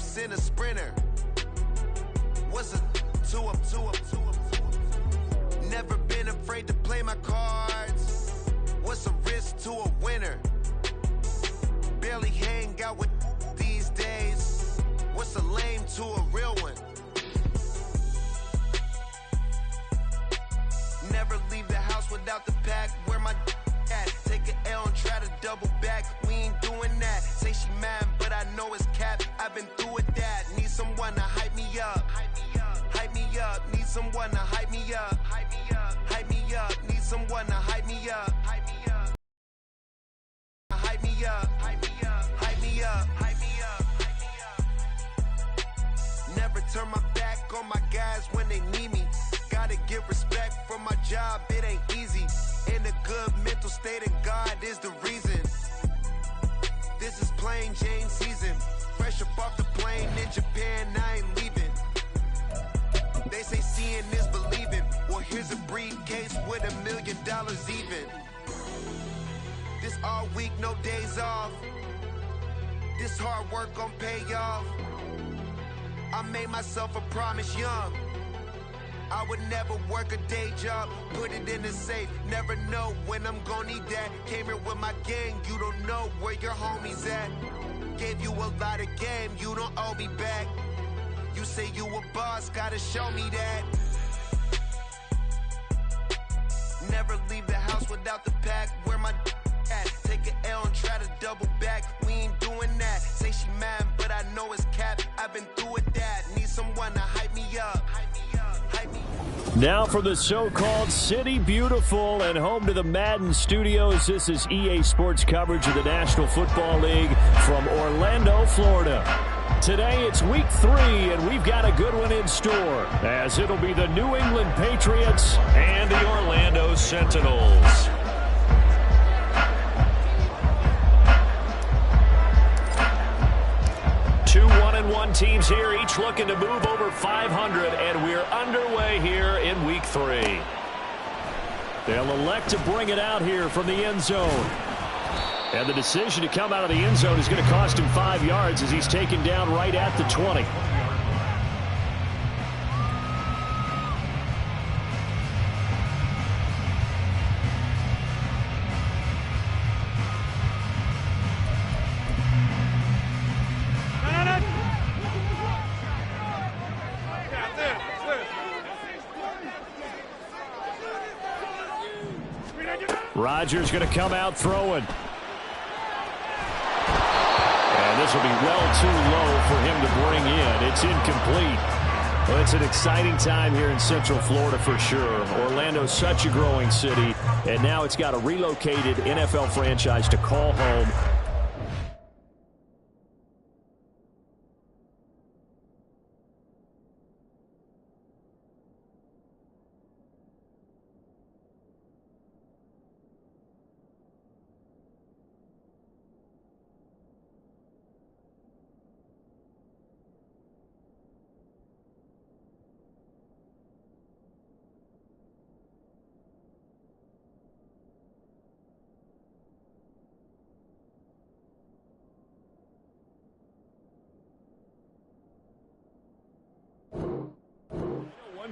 race in a sprinter. What's a two up? Never been afraid to play my cards. What's a risk to a winner? Barely hang out with these days. What's a lame to a real one? Never leave the house without the pack. Where my at? Take an L and try to double back. We ain't doing that. Say she mad, but I know it's cap. I've been through with that. Need someone to hype me up. Hype me up. Need someone to hype me up. Hype me up. Need someone to hype me up. Hype me up. Hype me up. Hype me up. Hype me up. Hype me up. Never turn my back on my guys when they need me. Gotta give respect for my job, it ain't easy. In a good mental state and God is the reason. This is plain Jane season. Fresh up off the plane in Japan, I ain't leaving. They say seeing is believing. Well, here's a briefcase with $1 million even. This all week, no days off. This hard work gon' pay off. I made myself a promise young. I would never work a day job, put it in the safe. Never know when I'm gon' need that. Came here with my gang, you don't know where your homies at. Gave you a lot of game, you don't owe me back. You say you a boss, gotta show me that. Never leave the house without the pack. Where my at? Take an L and try to double back. We ain't doing that. Say she mad, but I know it's cap. I've been through with that. Need someone to hype me up. Now from the so-called City Beautiful and home to the Madden Studios, this is EA Sports coverage of the National Football League from Orlando, Florida. Today it's week 3, and we've got a good one in store, as it'll be the New England Patriots and the Orlando Sentinels. Two 1-1 teams here, each looking to move over 500, and we're underway here in week 3. They'll elect to bring it out here from the end zone. And the decision to come out of the end zone is going to cost him 5 yards as he's taken down right at the 20. Rodgers going to come out throwing. And this will be well too low for him to bring in. It's incomplete. Well, it's an exciting time here in Central Florida for sure. Orlando's such a growing city, and now it's got a relocated NFL franchise to call home.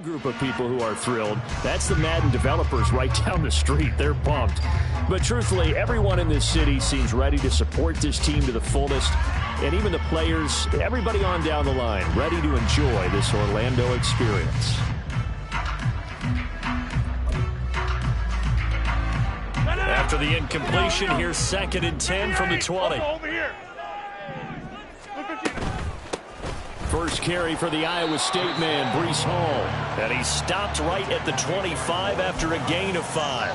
Group of people who are thrilled. That's the Madden developers right down the street. They're pumped. But truthfully, everyone in this city seems ready to support this team to the fullest. And even the players, everybody on down the line, ready to enjoy this Orlando experience. After the incompletion, here's 2nd and 10 from the 20. First carry for the Iowa State man, Breece Hall. And he stopped right at the 25 after a gain of 5.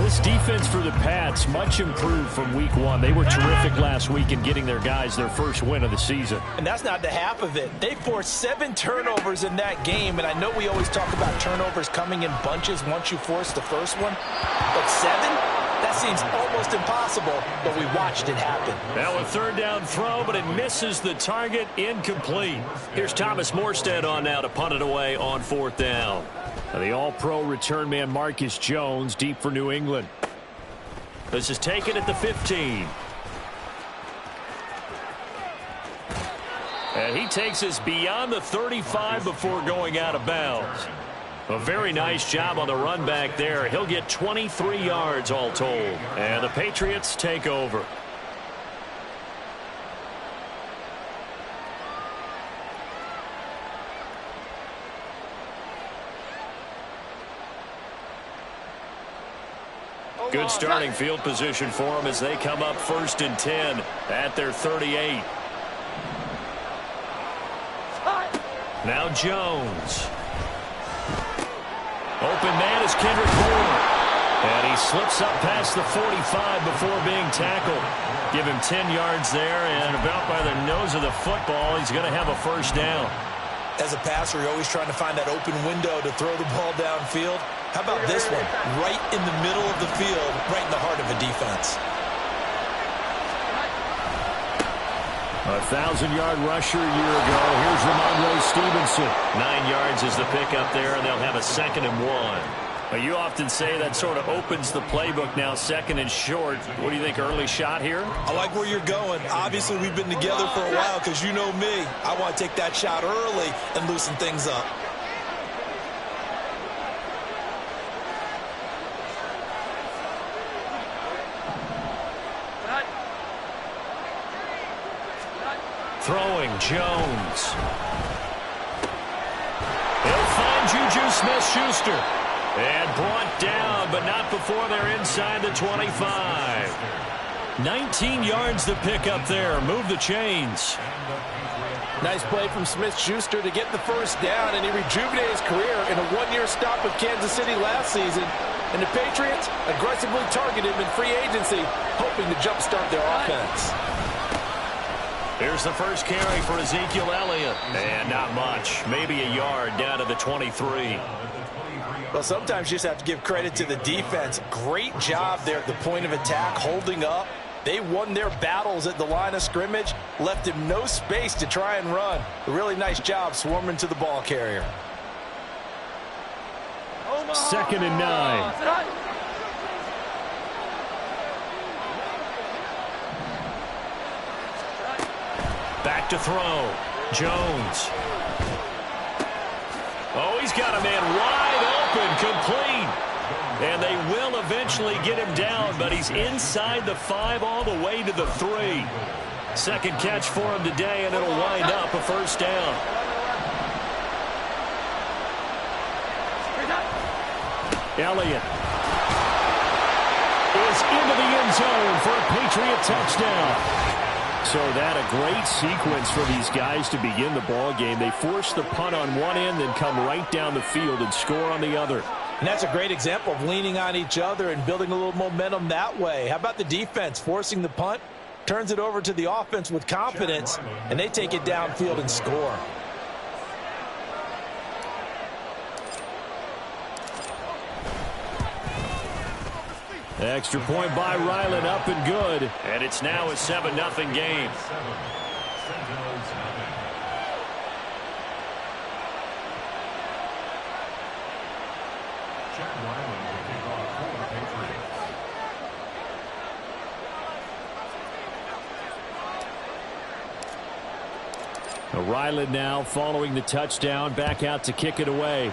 This defense for the Pats, much improved from week 1. They were terrific last week in getting their guys their first win of the season. And that's not the half of it. They forced 7 turnovers in that game. And I know we always talk about turnovers coming in bunches once you force the first one. But 7? That seems almost impossible, but we watched it happen. Now a 3rd down throw, but it misses the target, incomplete. Here's Thomas Morstead on now to punt it away on 4th down. Now the all-pro return man Marcus Jones deep for New England. This is taken at the 15. And he takes us beyond the 35 before going out of bounds. A very nice job on the run back there. He'll get 23 yards all told. And the Patriots take over. Good starting field position for them as they come up 1st and 10 at their 38. Now Jones. Open man is Kendrick Bourne. And he slips up past the 45 before being tackled. Give him 10 yards there, and about by the nose of the football, he's going to have a first down. As a passer, you're always trying to find that open window to throw the ball downfield. How about this one? Right in the middle of the field, right in the heart of a defense. A 1,000-yard rusher a year ago. Here's Ramondre Stevenson. 9 yards is the pickup there, and they'll have a 2nd and 1. You often say that sort of opens the playbook now, 2nd and short. What do you think, early shot here? I like where you're going. Obviously, we've been together for a while because you know me. I want to take that shot early and loosen things up. Throwing, Jones. He'll find Juju Smith-Schuster. And brought down, but not before they're inside the 25. 19 yards to pick up there. Move the chains. Nice play from Smith-Schuster to get the first down, and he rejuvenated his career in a one-year stop with Kansas City last season. And the Patriots aggressively target him in free agency, hoping to jumpstart their offense. Here's the first carry for Ezekiel Elliott. And not much. Maybe a yard down to the 23. Well, sometimes you just have to give credit to the defense. Great job there at the point of attack, holding up. They won their battles at the line of scrimmage, left him no space to try and run. A really nice job swarming to the ball carrier. 2nd and 9. Back to throw. Jones. Oh, he's got a man wide open, complete. And they will eventually get him down, but he's inside the 5 all the way to the 3. Second catch for him today, and it'll wind up a first down. Elliott is into the end zone for a Patriot touchdown. So that a great sequence for these guys to begin the ball game. They force the punt on one end, then come right down the field and score on the other. And that's a great example of leaning on each other and building a little momentum that way. How about the defense forcing the punt, turns it over to the offense with confidence, and they take it downfield and score. Extra point by Ryland, up and good. And it's now a 7-0 game. Ryland now following the touchdown, back out to kick it away.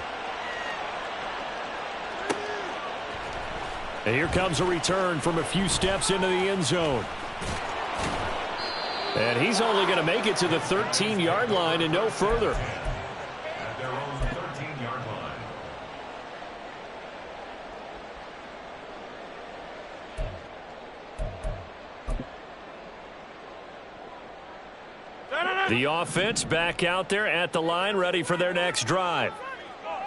And here comes a return from a few steps into the end zone. And he's only going to make it to the 13-yard line and no further. At their own 13-yard line. The offense back out there at the line, ready for their next drive.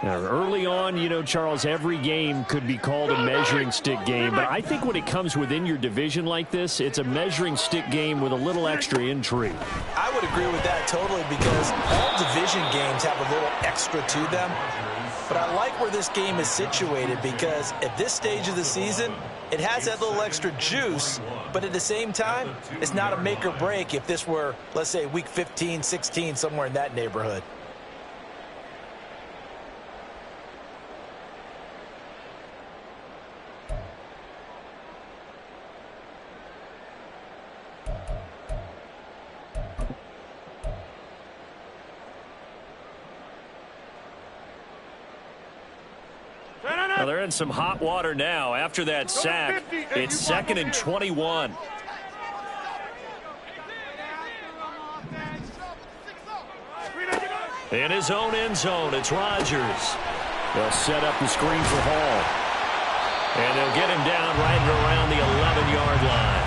Now, early on, you know, Charles, every game could be called a measuring stick game. But I think when it comes within your division like this, it's a measuring stick game with a little extra intrigue. I would agree with that totally because all division games have a little extra to them. But I like where this game is situated because at this stage of the season, it has that little extra juice. But at the same time, it's not a make or break if this were, let's say, week 15, 16, somewhere in that neighborhood. Well, they're in some hot water now. After that sack, it's 2nd and 21. In his own end zone, it's Rodgers. They'll set up the screen for Hall. And they'll get him down right around the 11-yard line.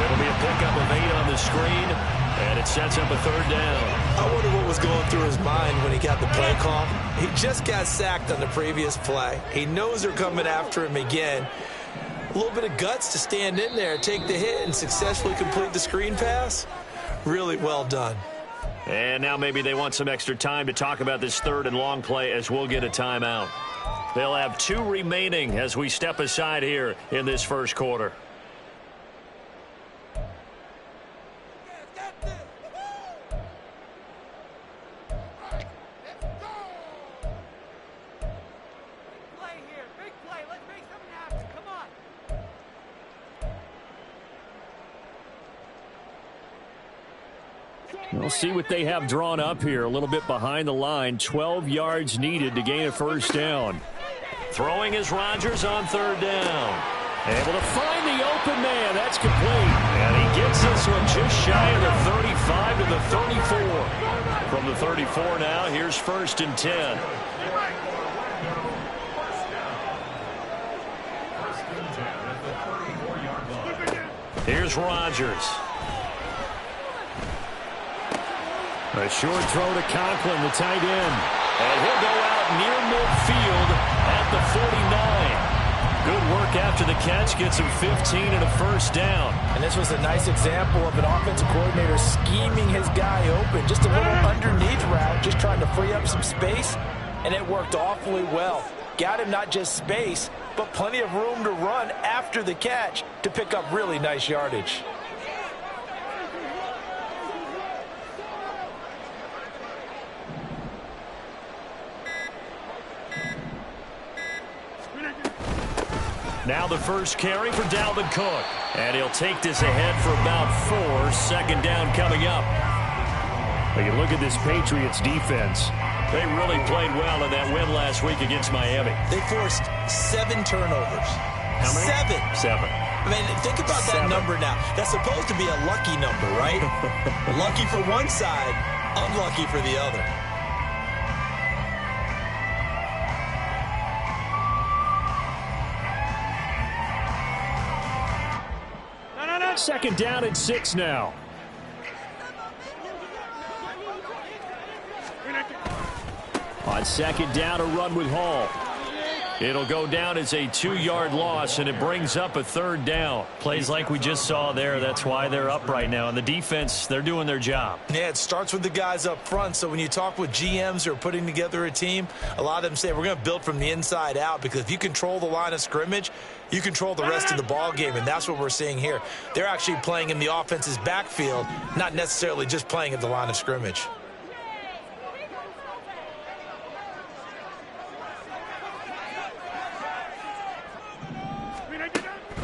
It'll be a pickup of 8 on the screen, and it sets up a 3rd down. I wonder what was going through his mind when he got the play call. He just got sacked on the previous play. He knows they're coming after him again. A little bit of guts to stand in there, take the hit, and successfully complete the screen pass. Really well done. And now maybe they want some extra time to talk about this 3rd and long play as we'll get a timeout. They'll have 2 remaining as we step aside here in this first quarter. We'll see what they have drawn up here. A little bit behind the line. 12 yards needed to gain a 1st down. Throwing is Rodgers on 3rd down. Able to find the open man. That's complete. And he gets this one just shy of the 35 to the 34. From the 34 now, here's 1st and 10. Here's Rodgers. A short throw to Conklin, the tight end. And he'll go out near midfield at the 49. Good work after the catch. Gets him 15 and a 1st down. And this was a nice example of an offensive coordinator scheming his guy open. Just a little underneath route, just trying to free up some space. And it worked awfully well. Got him not just space, but plenty of room to run after the catch to pick up really nice yardage. Now the first carry for Dalvin Cook. And he'll take this ahead for about 4. 2nd down coming up. But you look at this Patriots defense. They really played well in that win last week against Miami. They forced 7 turnovers. How many? 7. 7. I mean, think about that number now. That's supposed to be a lucky number, right? Lucky for one side, unlucky for the other. 2nd down and 6 now. On 2nd down, a run with Hall. It'll go down as a 2-yard loss, and it brings up a 3rd down. Plays like we just saw there. That's why they're up right now. And the defense, they're doing their job. Yeah, it starts with the guys up front. So when you talk with GMs who are putting together a team, a lot of them say we're going to build from the inside out, because if you control the line of scrimmage, you control the rest of the ball game, and that's what we're seeing here. They're actually playing in the offense's backfield, not necessarily just playing at the line of scrimmage.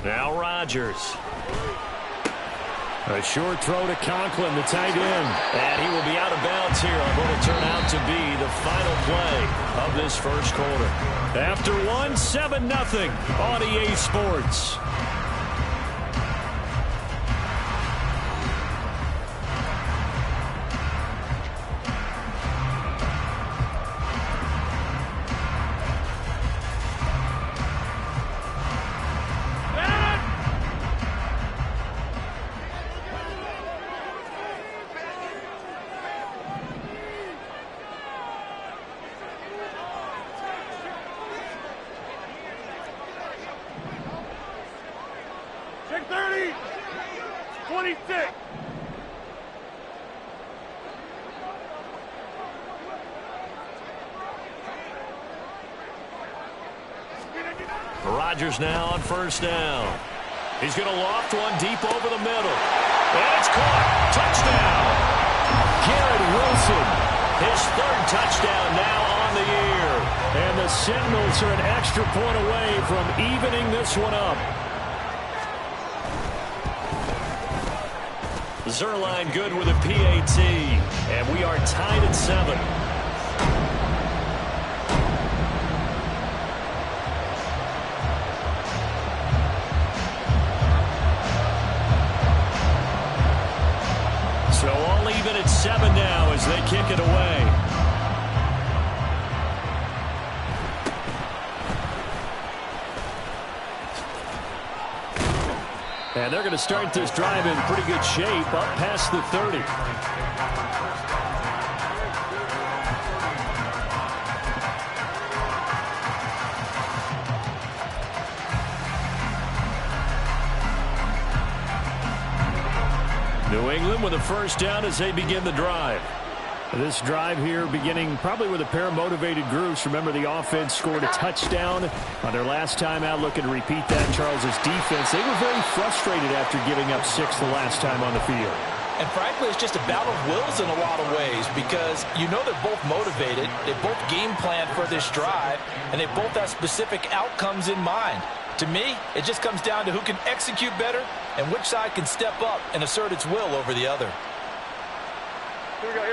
Now Rodgers. A short throw to Conklin, the tight end. And he will be out of bounds here on what will turn out to be the final play of this first quarter. After 1, 7-0 on EA Sports. Check 30, 26. Rodgers now on 1st down. He's going to loft one deep over the middle. And it's caught. Touchdown. Garrett Wilson. His 3rd touchdown now on the year. And the Sentinels are an extra point away from evening this one up. Zerline good with a PAT. And we are tied at 7. So all even at 7 now as they kick it away. And they're going to start this drive in pretty good shape, up past the 30. New England with a first down as they begin the drive. This drive here beginning probably with a pair of motivated groups. Remember, the offense scored a touchdown on their last time out, looking to repeat that in Charles's defense. They were very frustrated after giving up 6 the last time on the field. And frankly, it's just a battle of wills in a lot of ways because you know they're both motivated, they both game planned for this drive, and they both have specific outcomes in mind. To me, it just comes down to who can execute better and which side can step up and assert its will over the other. Here we go.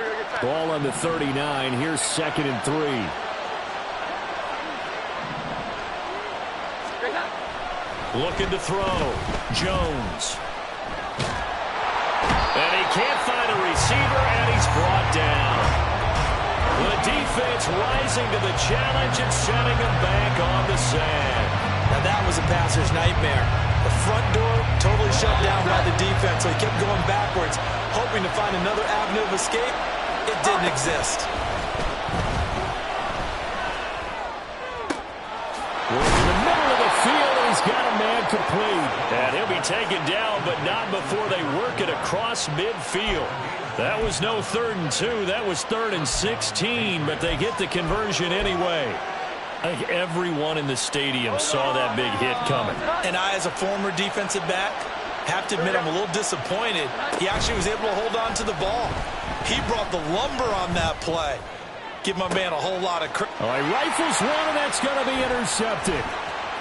Ball on the 39. Here's 2nd and 3. Looking to throw. Jones. And he can't find a receiver, and he's brought down. The defense rising to the challenge and setting him back on the sand. Now that was a passer's nightmare. The front door totally shut down by the defense, so he kept going backwards, hoping to find another avenue of escape. It didn't exist. We're in the middle of the field, and he's got a man complete. And he'll be taken down, but not before they work it across midfield. That was no 3rd and 2. That was 3rd and 16, but they get the conversion anyway. I think everyone in the stadium saw that big hit coming. And I, as a former defensive back, have to admit I'm a little disappointed. He actually was able to hold on to the ball. He brought the lumber on that play. Give my man a whole lot of credit. All right, rifles one, and that's going to be intercepted.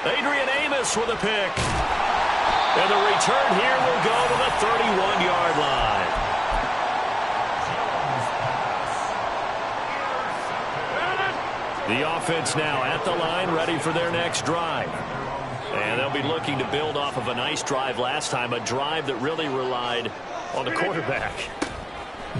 Adrian Amos with a pick. And the return here will go to the 31-yard line. The offense now at the line, ready for their next drive. And they'll be looking to build off of a nice drive last time, a drive that really relied on the quarterback.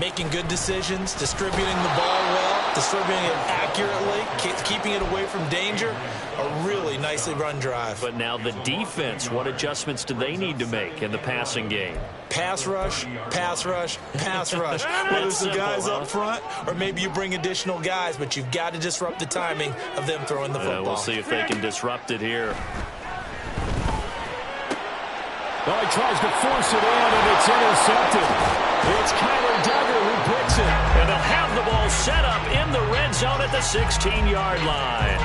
Making good decisions, distributing the ball well, distributing it accurately, keeping it away from danger. A really nicely run drive. But now the defense, what adjustments do they need to make in the passing game? Pass rush, pass rush, pass rush. Whether it's the guys up front or maybe you bring additional guys, but you've got to disrupt the timing of them throwing the football. We'll see if they can disrupt it here. Well, he tries to force it in, and it's intercepted. It's Kyler Duggar who picks it. And they'll have the ball set up in the red zone at the 16-yard line.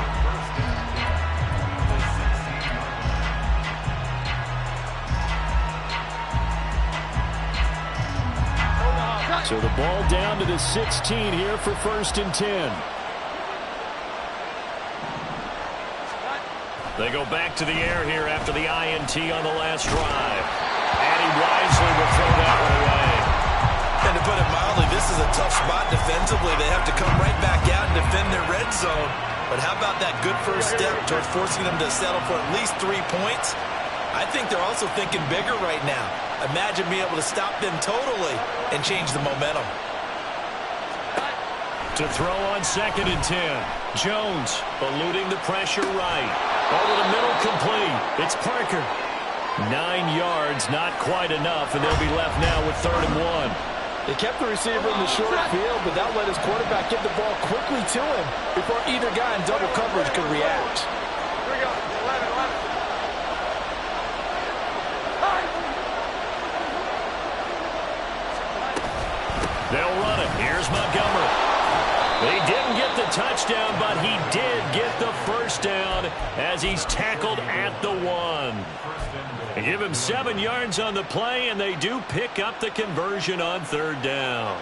So the ball down to the 16 here for 1st and 10. They go back to the air here after the INT on the last drive. And he wisely will throw that one away. And to put it mildly, this is a tough spot defensively. They have to come right back out and defend their red zone. But how about that good first step towards forcing them to settle for at least 3 points? I think they're also thinking bigger right now. Imagine being able to stop them totally and change the momentum. To throw on 2nd and 10. Jones eluding the pressure right. Over the middle, complete. It's Parker. 9 yards, not quite enough, and they'll be left now with 3rd and 1. They kept the receiver in the short field, but that let his quarterback get the ball quickly to him before either guy in double coverage could react. Here we go. 11. They'll run it. Here's Montgomery. They didn't get the touchdown, but he did get the first down as he's tackled at the 1. They give him 7 yards on the play, and they do pick up the conversion on 3rd down.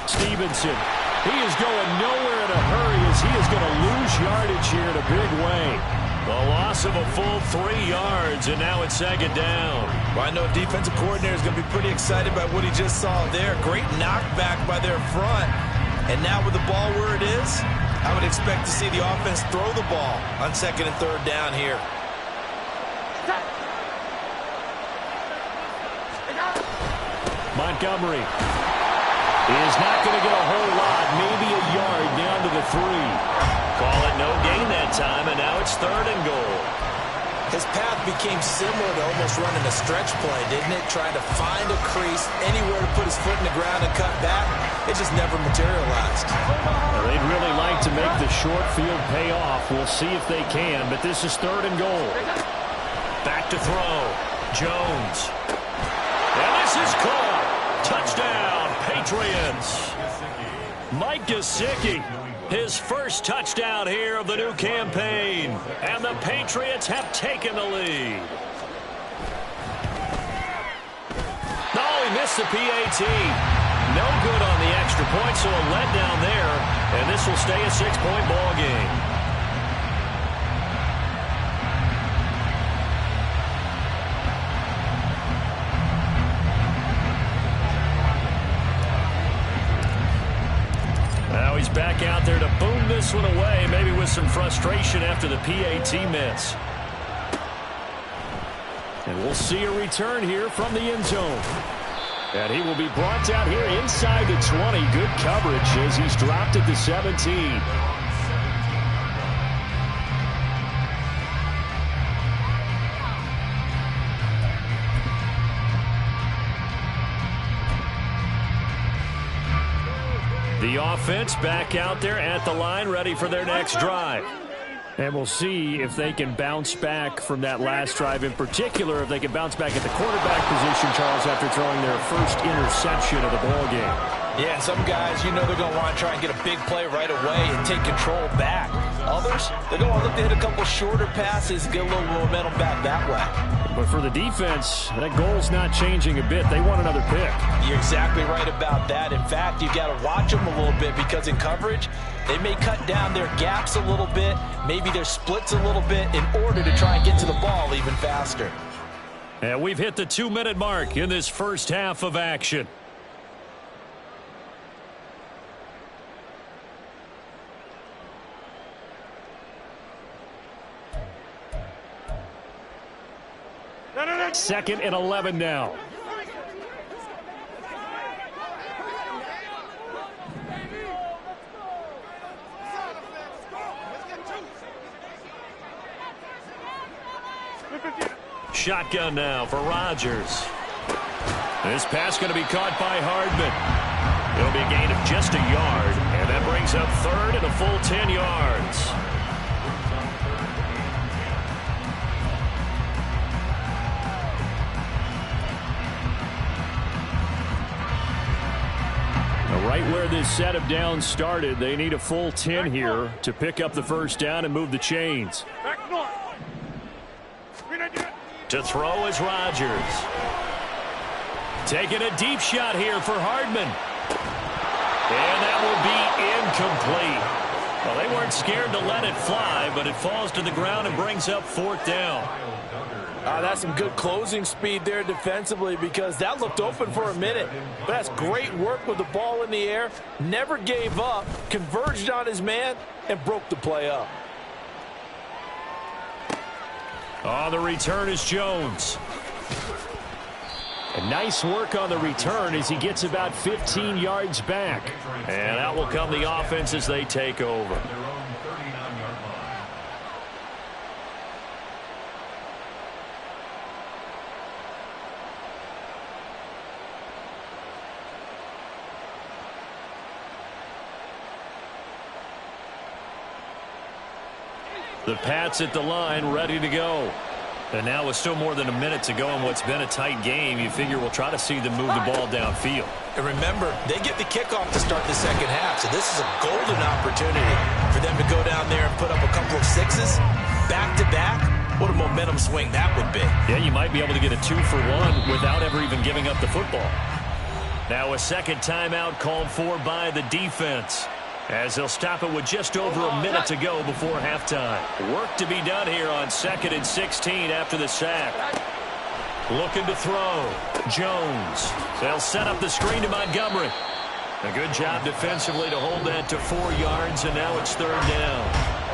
Stevenson. He is going nowhere in a hurry as he is going to lose yardage here in a big way. The loss of a full 3 yards, and now it's 2nd down. Well, I know defensive coordinator is going to be pretty excited by what he just saw there. Great knockback by their front. And now with the ball where it is, I would expect to see the offense throw the ball on 2nd and 3rd down here. Montgomery is not going to get a whole lot, maybe a yard down to the 3. Call it no gain that time, and now it's 3rd and goal. His path became similar to almost running a stretch play, didn't it? Trying to find a crease, anywhere to put his foot in the ground and cut back. It just never materialized. Well, they'd really like to make the short field pay off. We'll see if they can, but this is 3rd and goal. Back to throw. Jones. And this is caught. Touchdown, Patriots. Mike Gesicki. His first touchdown here of the new campaign. And the Patriots have taken the lead. Oh, he missed the PAT. No good on the extra point, so a letdown there. And this will stay a 6-point ball game. Now he's back out there to boom this one away, maybe with some frustration after the PAT miss. And we'll see a return here from the end zone. And he will be brought out here inside the 20. Good coverage as he's dropped at the 17. The offense back out there at the line, ready for their next drive. And we'll see if they can bounce back from that last drive, in particular, if they can bounce back at the quarterback position, Charles, after throwing their first interception of the ballgame. Yeah, and some guys, you know they're going to want to try and get a big play right away and take control back. Others, they're going to look to hit a couple shorter passes, get a little momentum back that way. But for the defense, that goal's not changing a bit. They want another pick. You're exactly right about that. In fact, you got to watch them a little bit because in coverage, they may cut down their gaps a little bit, maybe their splits a little bit in order to try and get to the ball even faster. And we've hit the 2-minute mark in this first half of action. Second and 11 now. Shotgun now for Rodgers. This pass going to be caught by Hardman. It'll be a gain of just a yard, and that brings up 3rd and a full 10 yards. Right where this set of downs started, they need a full 10 here to pick up the first down and move the chains. To throw is Rodgers. Taking a deep shot here for Hardman. And that will be incomplete. Well, they weren't scared to let it fly, but it falls to the ground and brings up 4th down. That's some good closing speed there defensively because that looked open for a minute. But that's great work with the ball in the air. Never gave up, converged on his man, and broke the play up. The return is Jones. And nice work on the return as he gets about 15 yards back. And out will come the offense as they take over. The Pats at the line, ready to go. And now with still more than a minute to go in what's been a tight game, you figure we'll try to see them move the ball downfield. And remember, they get the kickoff to start the second half, so this is a golden opportunity for them to go down there and put up a couple of sixes back-to-back. What a momentum swing that would be. Yeah, you might be able to get a 2-for-1 without ever even giving up the football. Now a second timeout called for by the defense, as they'll stop it with just over a minute to go before halftime. Work to be done here on 2nd and 16 after the sack. Looking to throw. Jones. They'll set up the screen to Montgomery. A good job defensively to hold that to 4 yards, and now it's 3rd down.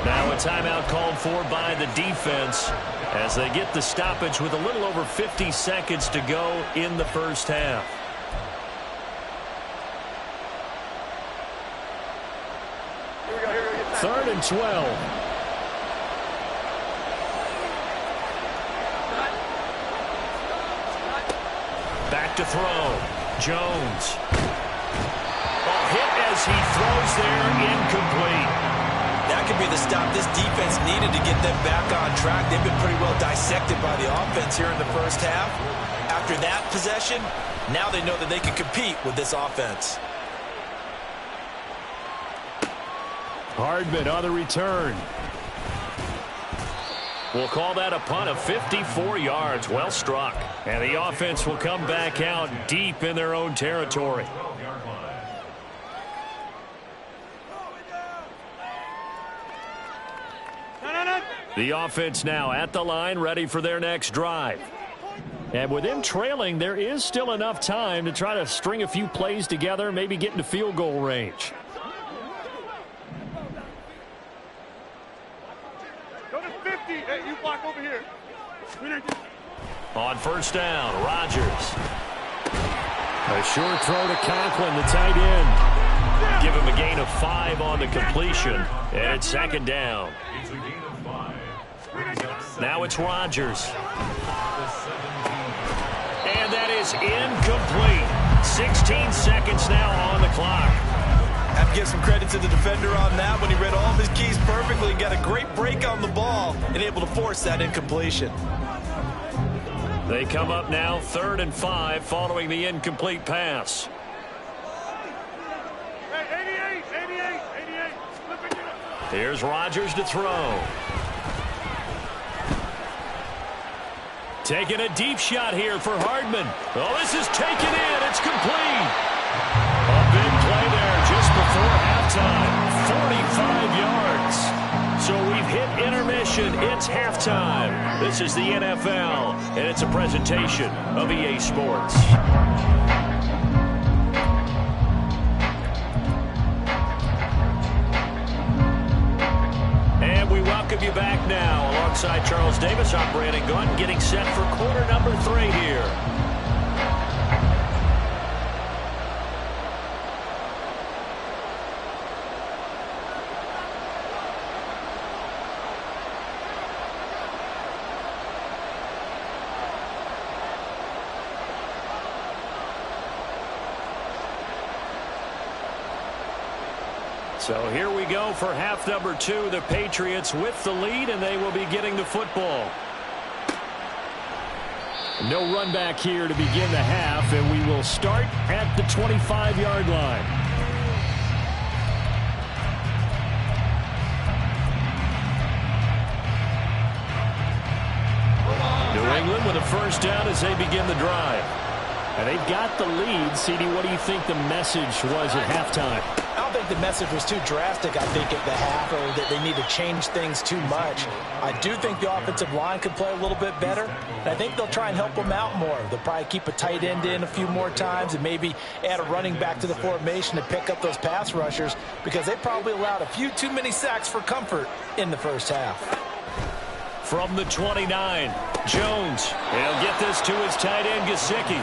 Now a timeout called for by the defense as they get the stoppage with a little over 50 seconds to go in the first half. Here we go. 3rd and 12. Back to throw. Jones. Hit as he throws there, incomplete. That could be the stop this defense needed to get them back on track. They've been pretty well dissected by the offense here in the first half. After that possession, now they know that they can compete with this offense. Hardman on the return. We'll call that a punt of 54 yards. Well struck. And the offense will come back out deep in their own territory. The offense now at the line, ready for their next drive. And with them trailing, there is still enough time to try to string a few plays together, maybe get into field goal range. Go to 50. Hey, you block over here. On first down, Rodgers. A short throw to Conklin, the tight end. Give him a gain of 5 on the completion. And it's 2nd down. Now it's Rodgers. And that is incomplete. 16 seconds now on the clock. I have to give some credit to the defender on that when he read all of his keys perfectly and got a great break on the ball and able to force that incompletion. They come up now 3rd and 5 following the incomplete pass. Hey, 88. Here's Rodgers to throw. Taking a deep shot here for Hardman. Oh, this is taken in. It's complete. A big play there just before halftime. 45 yards. So we've hit intermission. It's halftime. This is the NFL, and it's a presentation of EA Sports. And we welcome you back now. Alongside Charles Davis, I'm Brandon Gunn, getting set for quarter number 3 here. So here we go for half number 2. The Patriots with the lead, and they will be getting the football. No run back here to begin the half, and we will start at the 25-yard line. New England with a first down as they begin the drive. And they've got the lead. CD, what do you think the message was at halftime? I don't think the message was too drastic, I think, at the half, or that they need to change things too much. I do think the offensive line could play a little bit better, and I think they'll try and help them out more. They'll probably keep a tight end in a few more times and maybe add a running back to the formation to pick up those pass rushers, because they probably allowed a few too many sacks for comfort in the first half. From the 29, Jones. He'll get this to his tight end, Gesicki.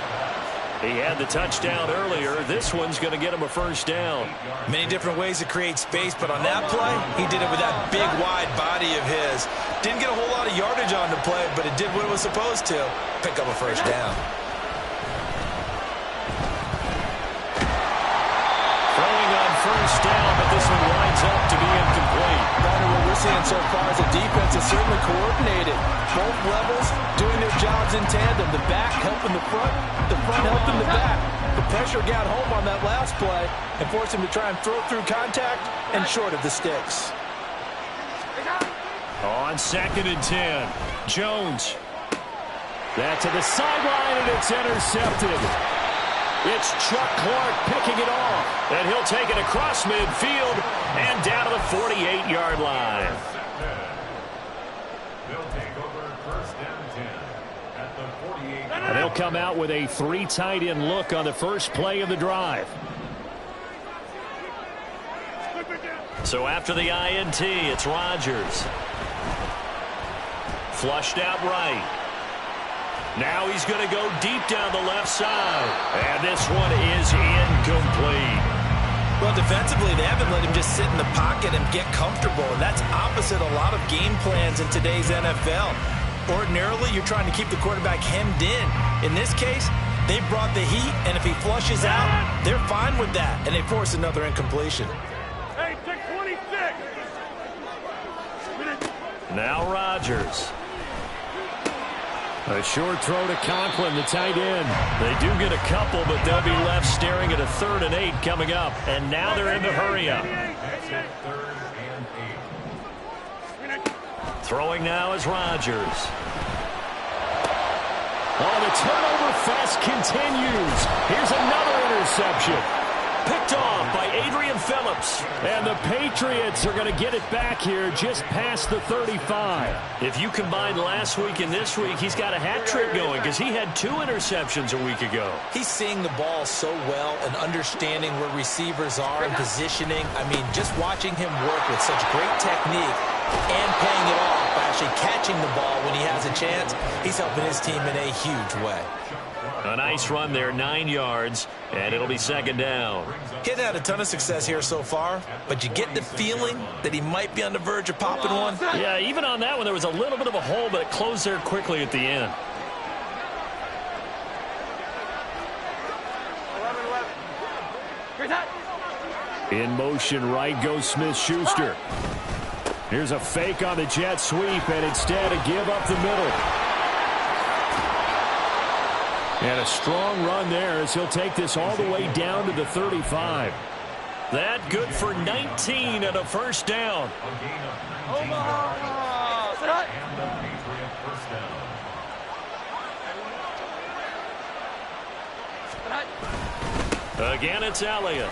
He had the touchdown earlier. This one's going to get him a first down. Many different ways to create space, but on that play, he did it with that big, wide body of his. Didn't get a whole lot of yardage on the play, but it did what it was supposed to. Pick up a first down. Throwing on first down, but this one winds up to be incomplete. What we're seeing so far is the defense is certainly coordinated. Both levels doing their jobs in tandem. The back helping the front helping the back. The pressure got home on that last play and forced him to try and throw through contact and short of the sticks. On 2nd and 10, Jones. That to the sideline, and it's intercepted. It's Chuck Clark picking it off, and he'll take it across midfield and down to the 48-yard line. They'll take over first down 10 at the 48. And they'll come out with a 3 tight end look on the first play of the drive. So after the INT, it's Rodgers. Flushed out right. Now he's going to go deep down the left side. And this one is incomplete. Well, defensively, they haven't let him just sit in the pocket and get comfortable. And that's opposite a lot of game plans in today's NFL. Ordinarily, you're trying to keep the quarterback hemmed in. In this case, they brought the heat, and if he flushes out, they're fine with that, and they force another incompletion. Hey, take 26. Now Rodgers. A short throw to Conklin, the tight end. They do get a couple, but they'll be left staring at a 3rd and 8 coming up. And now they're in the hurry-up. Throwing now is Rodgers. Oh, the turnover fest continues. Here's another interception. Picked off by Adrian Phillips. And the Patriots are going to get it back here just past the 35. If you combine last week and this week, he's got a hat trick going because he had 2 interceptions a week ago. He's seeing the ball so well and understanding where receivers are and positioning. I mean, just watching him work with such great technique and paying it off by actually catching the ball when he has a chance, he's helping his team in a huge way. A nice run there, 9 yards, and it'll be 2nd down. He hasn't had a ton of success here so far, but you get the feeling that he might be on the verge of popping one. Yeah, even on that one, there was a little bit of a hole, but it closed there quickly at the end. 11-11. In motion, right goes Smith-Schuster. Here's a fake on the jet sweep, and instead a give up the middle. And a strong run there as he'll take this all the way down to the 35. That good for 19 and a 1st down. Again, it's Elliott.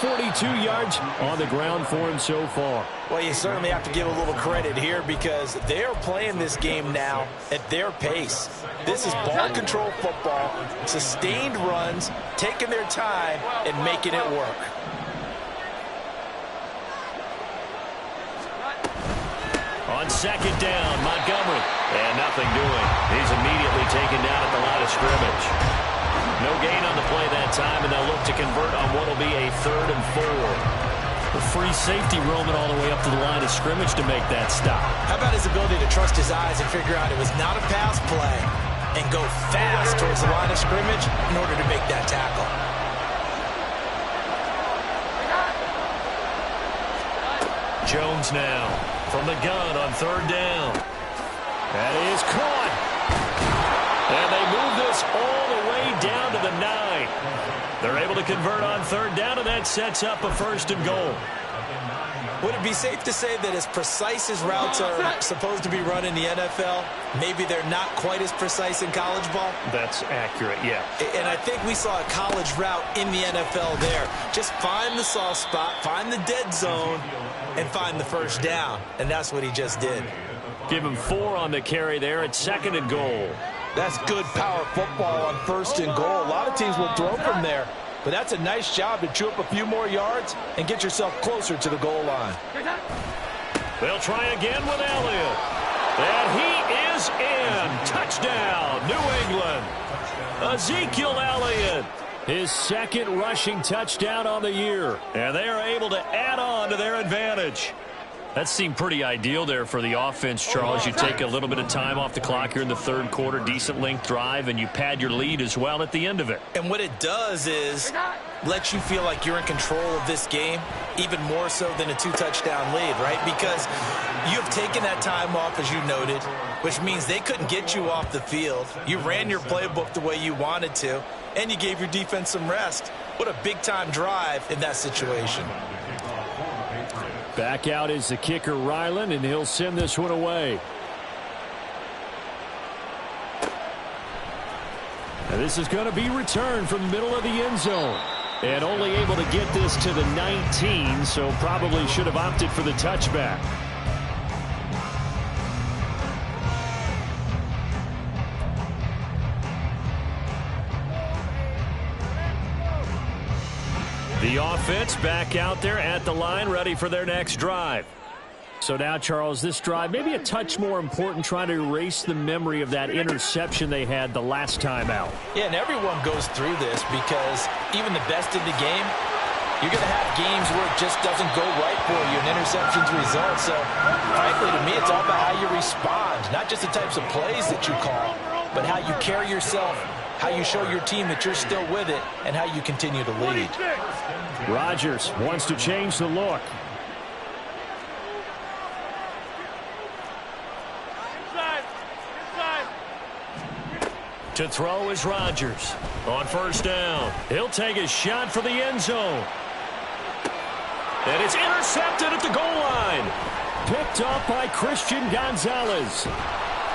42 yards on the ground for him so far. Well, you certainly have to give a little credit here because they are playing this game now at their pace. This is ball control football, sustained runs, taking their time and making it work. On 2nd down, Montgomery. And nothing doing. He's immediately taken down at the line of scrimmage. No gain on the play that time, and they'll look to convert on what will be a 3rd and 4. The free safety roaming all the way up to the line of scrimmage to make that stop. How about his ability to trust his eyes and figure out it was not a pass play and go fast towards the line of scrimmage in order to make that tackle. Jones now from the gun on 3rd down. That is caught. And they move this all the way down to the 9. They're able to convert on 3rd down, and that sets up a 1st and goal. Would it be safe to say that as precise as routes are supposed to be run in the NFL, maybe they're not quite as precise in college ball? That's accurate, yeah. And I think we saw a college route in the NFL there. Just find the soft spot, find the dead zone, and find the 1st down. And that's what he just did. Give him 4 on the carry there at 2nd and goal. That's good power football on 1st and goal. A lot of teams will throw from there, but that's a nice job to chew up a few more yards and get yourself closer to the goal line. They'll try again with Elliott. And he is in. Touchdown, New England. Ezekiel Elliott, his 2nd rushing touchdown on the year. And they are able to add on to their advantage. That seemed pretty ideal there for the offense, Charles. You take a little bit of time off the clock here in the 3rd quarter, decent length drive, and you pad your lead as well at the end of it. And what it does is let you feel like you're in control of this game, even more so than a 2-touchdown lead, right? Because you've taken that time off, as you noted, which means they couldn't get you off the field. You ran your playbook the way you wanted to, and you gave your defense some rest. What a big-time drive in that situation. Back out is the kicker, Ryland, and he'll send this one away. And this is going to be returned from the middle of the end zone. And only able to get this to the 19, so probably should have opted for the touchback. The The offense back out there at the line, ready for their next drive. So now, Charles, this drive, maybe a touch more important, trying to erase the memory of that interception they had the last time out. Yeah, and everyone goes through this because even the best in the game, you're going to have games where it just doesn't go right for you, and interceptions result. So, frankly, to me, it's all about how you respond, not just the types of plays that you call, but how you carry yourself, how you show your team that you're still with it, and how you continue to lead. Rodgers wants to change the look. To throw is Rodgers. On first down, he'll take a shot for the end zone. And it's intercepted at the goal line. Picked up by Christian Gonzalez.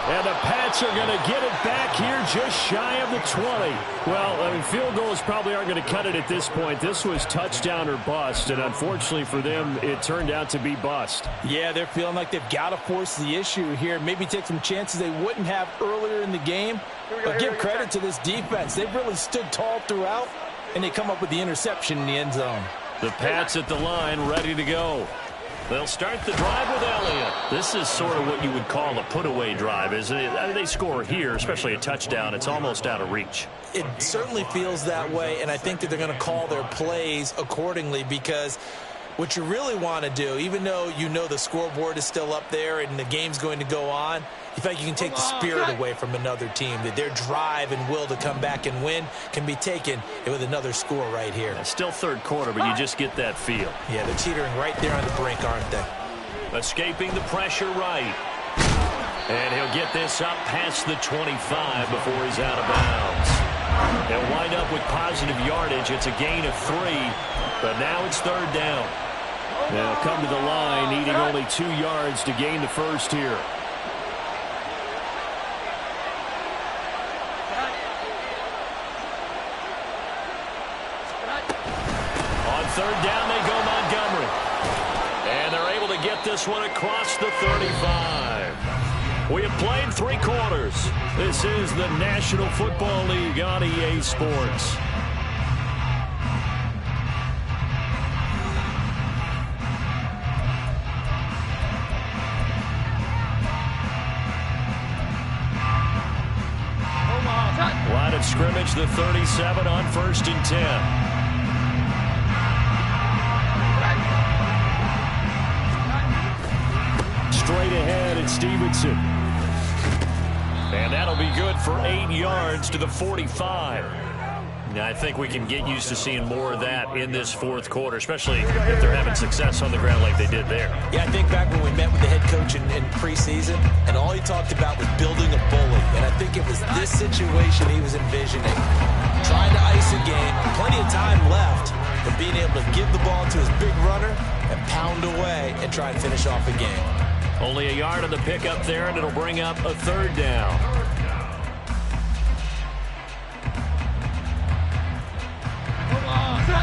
And the Pats are going to get it back here just shy of the 20. Well, I mean, field goals probably aren't going to cut it at this point. This was touchdown or bust, and unfortunately for them, it turned out to be bust. Yeah, they're feeling like they've got to force the issue here. Maybe take some chances they wouldn't have earlier in the game. But give credit to this defense. They've really stood tall throughout, and they come up with the interception in the end zone. The Pats at the line, ready to go. They'll start the drive with Elliott. This is sort of what you would call a put-away drive, isn't it? I mean, they score here, especially a touchdown. It's almost out of reach. It certainly feels that way, and I think that they're going to call their plays accordingly because what you really want to do, even though you know the scoreboard is still up there and the game's going to go on, you think you can take the spirit away from another team, that their drive and will to come back and win can be taken with another score right here. It's still third quarter, but you just get that feel. Yeah, they're teetering right there on the brink, aren't they? Escaping the pressure right. And he'll get this up past the 25 before he's out of bounds. They'll wind up with positive yardage. It's a gain of 3, but now it's third down. They'll come to the line, needing only 2 yards to gain the first here. Third down, they go Montgomery. And they're able to get this one across the 35. We have played 3 quarters. This is the National Football League on EA Sports. Line of scrimmage, the 37 on 1st and 10. Straight ahead, it's Stevenson. And that'll be good for 8 yards to the 45. Now, I think we can get used to seeing more of that in this fourth quarter, especially if they're having success on the ground like they did there. Yeah, I think back when we met with the head coach in preseason, and all he talked about was building a bully. And I think it was this situation he was envisioning. Trying to ice a game, plenty of time left, but being able to give the ball to his big runner and pound away and try and finish off a game. Only a yard on the pickup there, and it'll bring up a third down.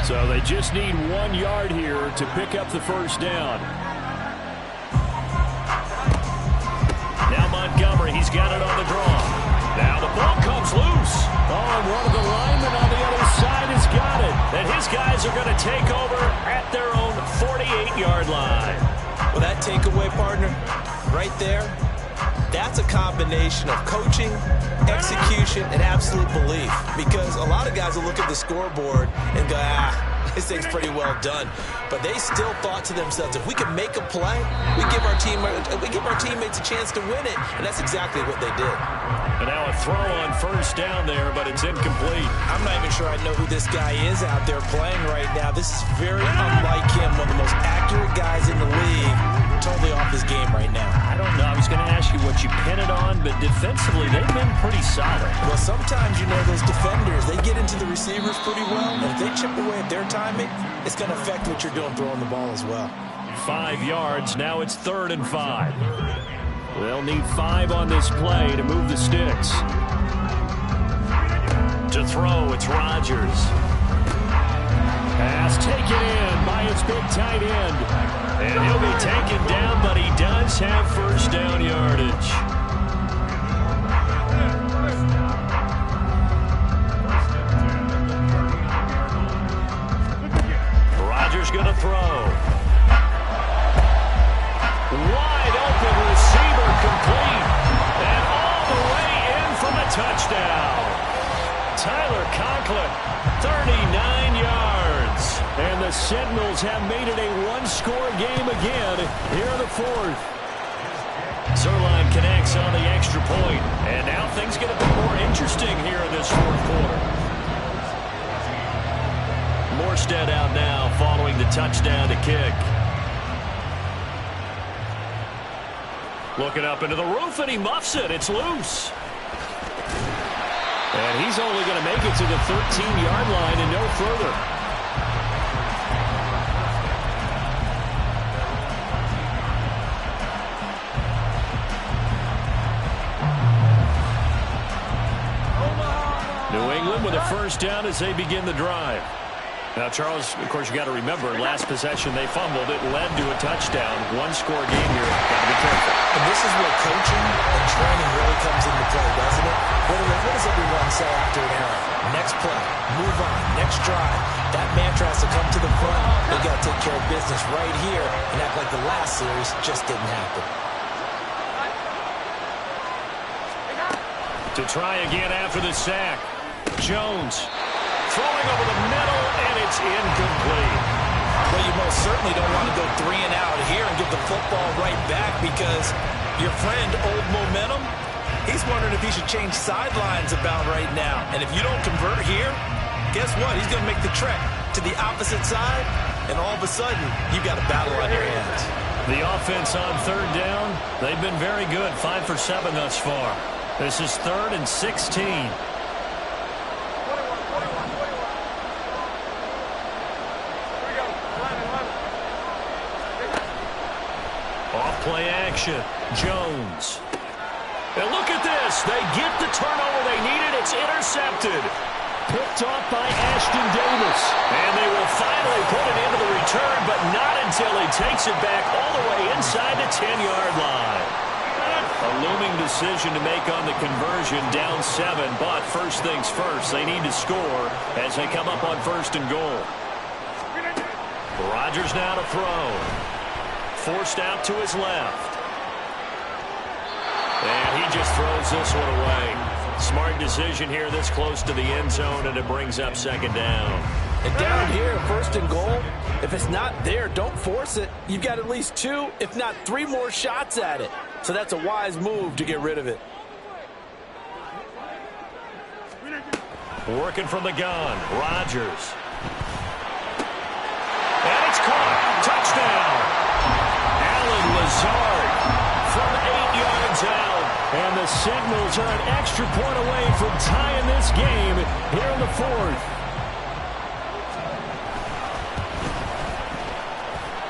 So they just need 1 yard here to pick up the first down. Now Montgomery, he's got it on the draw. Now the ball comes loose. Oh, and one of the linemen on the other side has got it. And his guys are going to take over at their own 48-yard line. Well, that takeaway, partner, right there, that's a combination of coaching, execution, and absolute belief. Because a lot of guys will look at the scoreboard and go, this thing's pretty well done. But they still thought to themselves, if we can make a play, we give our teammates a chance to win it. And that's exactly what they did. And now a throw on first down there, but it's incomplete. I'm not even sure I know who this guy is out there playing right now. This is very unlike him, one of the most accurate guys in the league. Totally off his game right now. I don't know. I was going to ask you what you pin it on, but defensively, they've been pretty solid. Well, sometimes, you know, those defenders, they get into the receivers pretty well, and if they chip away at their timing, it's going to affect what you're doing throwing the ball as well. 5 yards. Now it's 3rd and 5. They'll need 5 on this play to move the sticks. To throw, it's Rodgers. Pass taken in by his big tight end. And he'll be taken down, but he does have first down yardage. Sentinels have made it a one-score game again here in the fourth. Zerline connects on the extra point, and now things get a bit more interesting here in this fourth quarter. Morstead out now following the touchdown to kick. Looking up into the roof, and he muffs it. It's loose. And he's only going to make it to the 13-yard line and no further. New England with a first down as they begin the drive. Now, Charles, of course, you got to remember, last possession they fumbled. It led to a touchdown. One-score game here. Got to be careful. And this is where coaching and training really comes into play, doesn't it? What does everyone say after an error? Next play, move on, next drive. That mantra has to come to the front. They got to take care of business right here and act like the last series just didn't happen. To try again after the sack. Jones throwing over the middle, and it's incomplete. Well, you most certainly don't want to go 3 and out here and give the football right back because your friend, Old Momentum, he's wondering if he should change sidelines about right now. And if you don't convert here, guess what? He's going to make the trek to the opposite side, and all of a sudden, you've got a battle on your hands. The offense on third down, they've been very good. 5 for 7 thus far. This is 3rd and 16. Play action. Jones. And look at this. They get the turnover they needed. It's intercepted. Picked off by Ashton Davis. And they will finally put it into the return, but not until he takes it back all the way inside the 10-yard line. A looming decision to make on the conversion, down 7, but first things first, they need to score as they come up on 1st and goal. Rodgers now to throw. Forced out to his left. And he just throws this one away. Smart decision here this close to the end zone, and it brings up 2nd down. And down here, 1st and goal, if it's not there, don't force it. You've got at least 2, if not 3 more shots at it. So that's a wise move to get rid of it. Working from the gun, Rodgers. And it's caught. Touchdown. Lazard from 8 yards out. And the Sentinels are an extra point away from tying this game here in the 4th.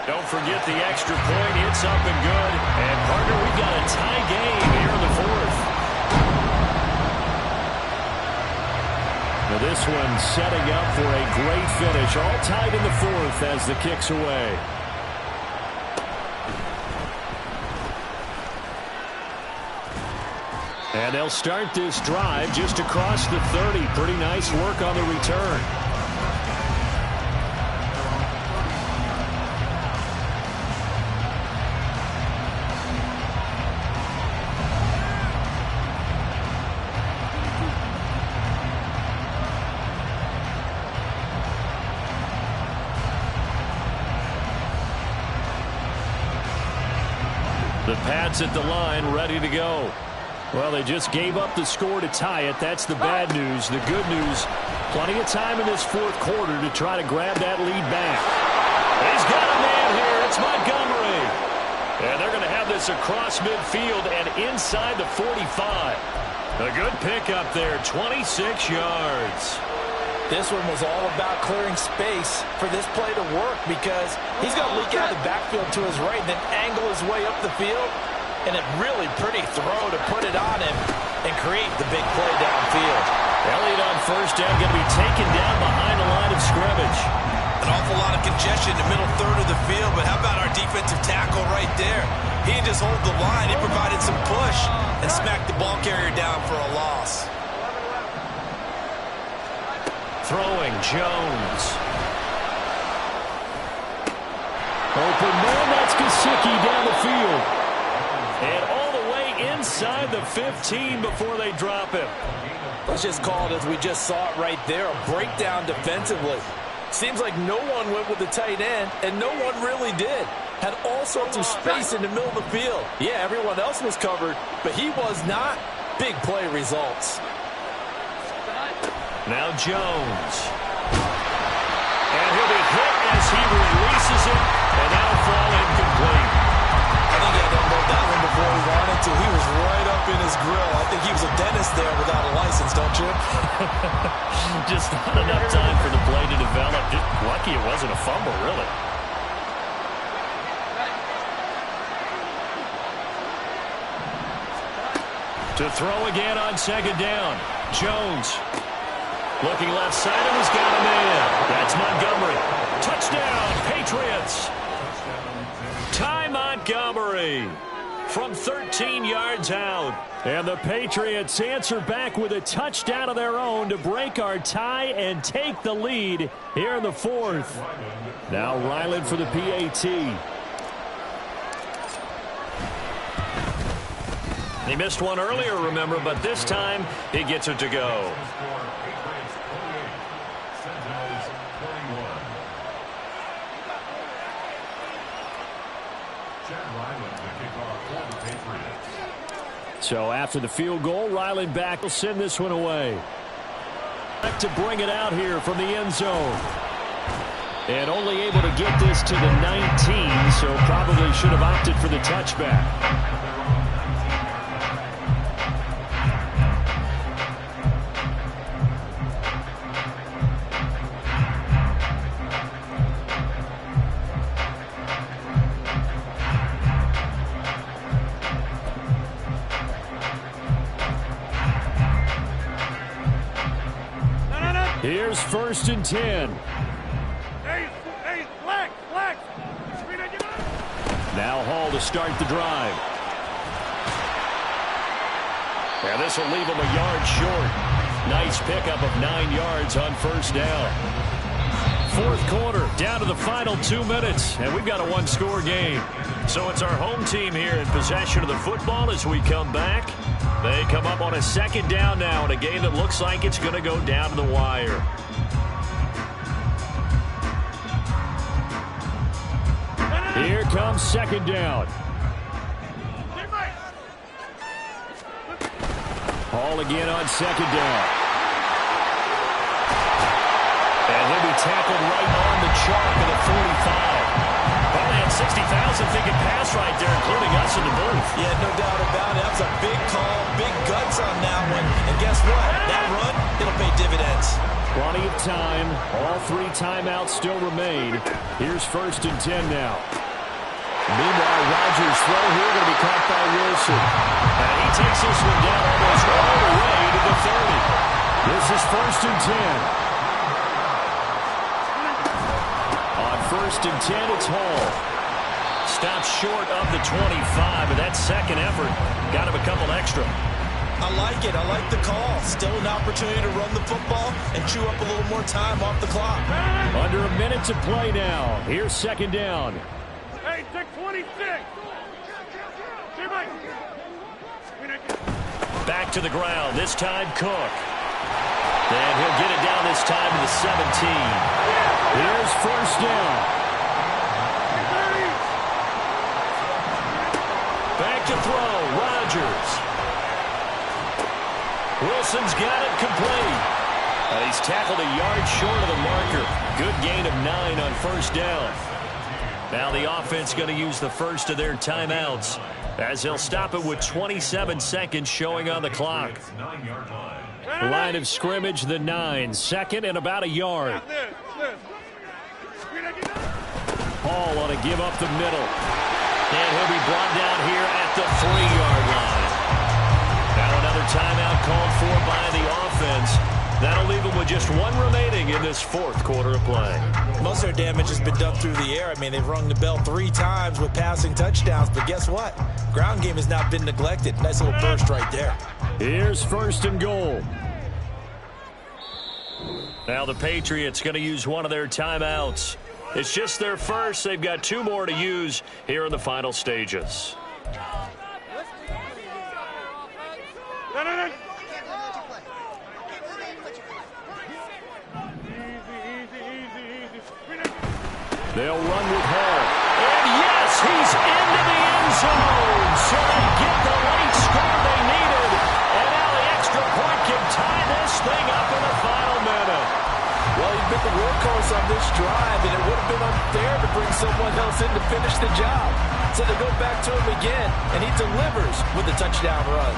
Don't forget the extra point. It's up and good. And, partner, we've got a tie game here in the 4th. Now this one setting up for a great finish. All tied in the 4th as the kick's away. And they'll start this drive just across the 30. Pretty nice work on the return. The Pats at the line, ready to go. Well, they just gave up the score to tie it. That's the bad news. The good news, plenty of time in this 4th quarter to try to grab that lead back. He's got a man here. It's Montgomery. And they're going to have this across midfield and inside the 45. A good pickup there, 26 yards. This one was all about clearing space for this play to work because he's going to leak out the backfield to his right and then angle his way up the field. And a really pretty throw to put it on him and create the big play downfield. Elliott on first down, going to be taken down behind the line of scrimmage. An awful lot of congestion in the middle third of the field, but how about our defensive tackle right there? He didn't just hold the line. He provided some push and smacked the ball carrier down for a loss. Throwing, Jones. Open man, that's Gesicki down the field. And all the way inside the 15 before they drop him. Let's just call it as we just saw it right there, a breakdown defensively. Seems like no one went with the tight end, and no one really did. Had all sorts of space in the middle of the field. Yeah, everyone else was covered, but he was not. Big play results. Now Jones. And he'll be hit as he releases it, and that'll fall incomplete. I think he had to unload that one before he wanted to. He was right up in his grill. I think he was a dentist there without a license, don't you? Just not enough time for the play to develop. Just lucky it wasn't a fumble, really. To throw again on second down. Jones. Looking left side, and he's got him in. That's Montgomery. Touchdown, Patriots. Ty Montgomery from 13 yards out. And the Patriots answer back with a touchdown of their own to break our tie and take the lead here in the fourth. Now Ryland for the PAT. He missed one earlier, remember, but this time he gets it to go. So after the field goal, Ryland back will send this one away. Back to bring it out here from the end zone. And only able to get this to the 19, so probably should have opted for the touchback. Here's 1st and 10. Hey, flex. Now Hall to start the drive. And this will leave him a yard short. Nice pickup of 9 yards on 1st down. 4th quarter, down to the final 2 minutes, and we've got a one-score game. So it's our home team here in possession of the football as we come back. They come up on a 2nd down now in a game that looks like it's going to go down to the wire. Here comes 2nd down. Hall again on 2nd down. And he'll be tackled right on the chalk of the 45. Probably had 60,000 thinking pass right there, including us in the booth. Yeah, no doubt about it. That was a big call, big guts on that one. And guess what? That run, it'll pay dividends. Plenty of time. All 3 timeouts still remain. Here's 1st and 10 now. Meanwhile, Rodgers' throw here going to be caught by Wilson. And he takes this one down almost all the way to the 30. This is 1st and 10. On 1st and 10, it's Hall. Stops short of the 25, and that second effort got him a couple extra. I like it. I like the call. Still an opportunity to run the football and chew up a little more time off the clock. Under a minute to play now. Here's 2nd down. Hey, take 26. Back to the ground. This time, Cook. And he'll get it down this time to the 17. Here's 1st down. Back to throw. Rodgers. Wilson's got it complete. He's tackled a yard short of the marker. Good gain of 9 on 1st down. Now the offense going to use the first of their timeouts as they'll stop it with 27 seconds showing on the clock. Line of scrimmage, the 9. 2nd and about a yard. Hall on to give up the middle. And he'll be brought down here at the 3-yard line. Now another timeout called for by the offense. That'll leave them with just 1 remaining in this 4th quarter of play. Most of their damage has been done through the air. I mean, they've rung the bell 3 times with passing touchdowns, but guess what? Ground game has not been neglected. Nice little burst right there. Here's 1st and goal. Now the Patriots going to use one of their timeouts. It's just their first. They've got 2 more to use here in the final stages. They'll run with Hall. And yes, he's into the end zone. So they get the late score they needed. And now the extra point can tie this thing up in the final minute. Well, he's been the workhorse on this drive, and it would have been unfair to bring someone else in to finish the job. So they go back to him again, and he delivers with a touchdown run.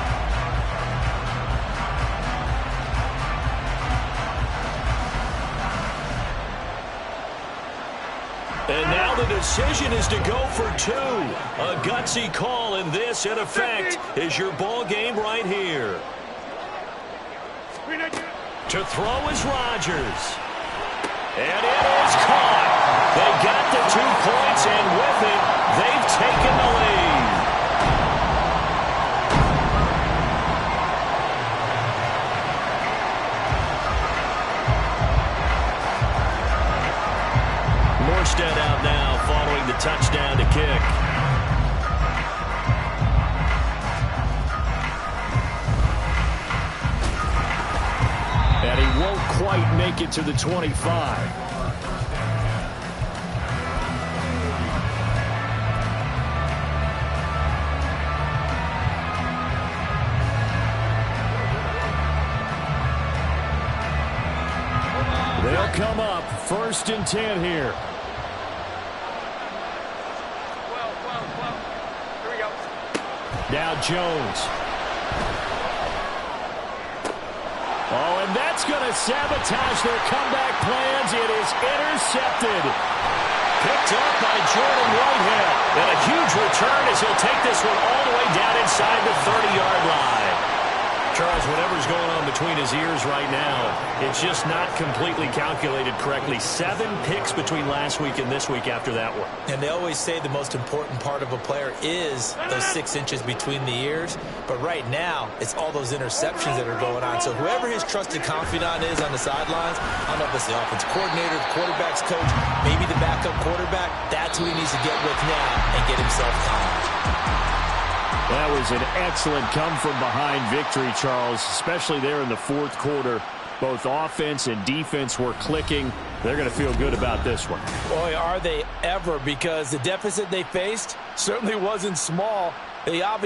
And now the decision is to go for two. A gutsy call, and this, in effect, is your ball game right here. To throw is Rodgers. And it is caught. They got the 2 points, and with it, they've taken the lead. Morstead out now following the touchdown to kick. And he won't quite make it to the 25. They'll come up 1st and 10 here. Here we go. Now Jones. Oh, and that's going to sabotage their comeback plans. It is intercepted. Picked up by Jordan Whitehead. And a huge return as he'll take this one all the way down inside the 30-yard line. Charles, whatever's going on between his ears right now, it's just not completely calculated correctly. 7 picks between last week and this week after that one. And they always say the most important part of a player is those 6 inches between the ears. But right now, it's all those interceptions that are going on. So whoever his trusted confidant is on the sidelines, I don't know if it's the offense coordinator, the quarterback's coach, maybe the backup quarterback, that's who he needs to get with now and get himself calm. That was an excellent come-from-behind victory, Charles, especially there in the 4th quarter. Both offense and defense were clicking. They're going to feel good about this one. Boy, are they ever, because the deficit they faced certainly wasn't small. They obviously